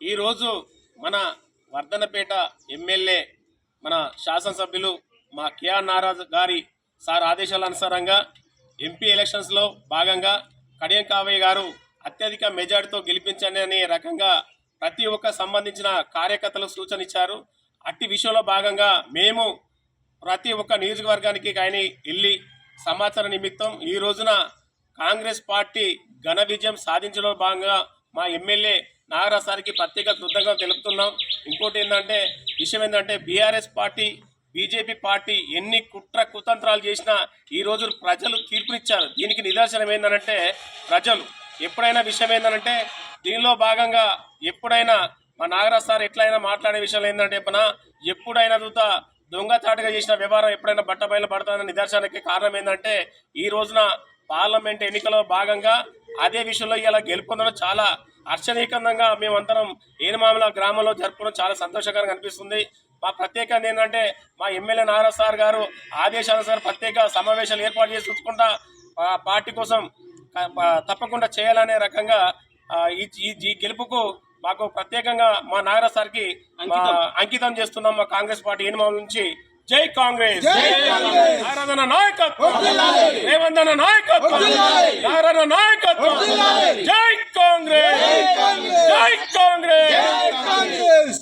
ఈరోజు మన వర్ధనపేట ఎమ్మెల్యే మన శాసనసభ్యులు మా కేఆర్ నారాజ్ గారి సార్ ఆదేశాల అనుసారంగా ఎంపీ ఎలక్షన్స్లో భాగంగా కడియం కావ్య గారు అత్యధిక మెజార్టీతో గెలిపించండి అనే రకంగా ప్రతి ఒక్క సంబంధించిన కార్యకర్తలకు సూచన ఇచ్చారు. అట్టి విషయంలో భాగంగా మేము ప్రతి ఒక్క నియోజకవర్గానికి కానీ వెళ్ళి సమాచార నిమిత్తం ఈ రోజున కాంగ్రెస్ పార్టీ ఘన విజయం సాధించడంలో భాగంగా మా ఎమ్మెల్యే నాగరాజ్ సార్కి ప్రత్యేక కృతజ్ఞతలు తెలుపుతున్నాం. ఇంకోటి ఏంటంటే విషయం ఏంటంటే బీఆర్ఎస్ పార్టీ బీజేపీ పార్టీ ఎన్ని కుట్ర కుతంత్రాలు చేసినా ఈరోజు ప్రజలు తీర్పునిచ్చారు. దీనికి నిదర్శనం ఏంటంటే ప్రజలు ఎప్పుడైనా విషయం ఏంటంటే దీనిలో భాగంగా ఎప్పుడైనా మా నాగరాజ్ సార్ ఎట్లయినా మాట్లాడే విషయాలు ఏంటంటే ఎప్పుడైనా చూత దొంగచాటుగా చేసిన వ్యవహారం ఎప్పుడైనా బట్టబయలు పడుతుందన్న నిదర్శనానికి కారణం ఏంటంటే ఈ రోజున పార్లమెంట్ ఎన్నికల్లో భాగంగా అదే విషయంలో ఇలా గెలుపొందడం చాలా హర్షణీయంగా మేమందరం ఏనుమామల గ్రామంలో జరుపుకోవడం చాలా సంతోషకరంగా అనిపిస్తుంది. మా ప్రత్యేకంగా ఏంటంటే మా ఎమ్మెల్యే నాగరాజ్ సార్ గారు ఆదేశానుసారం ప్రత్యేక సమావేశాలు ఏర్పాటు చేసి చూసుకుంటా పార్టీ కోసం తప్పకుండా చేయాలనే రకంగా ఈ గెలుపుకు మాకు ప్రత్యేకంగా మా నాగరాజ్ సార్కి అంకితం చేస్తున్నాం. మా కాంగ్రెస్ పార్టీ ఏనుమామల నుంచి జై కాంగ్రెస్, నారాయణ నాయకత్వం, రేవంత్ అన్న నాయకత్వం, నారాయణ నాయకత్వం, జై కాంగ్రెస్, జై కాంగ్రెస్.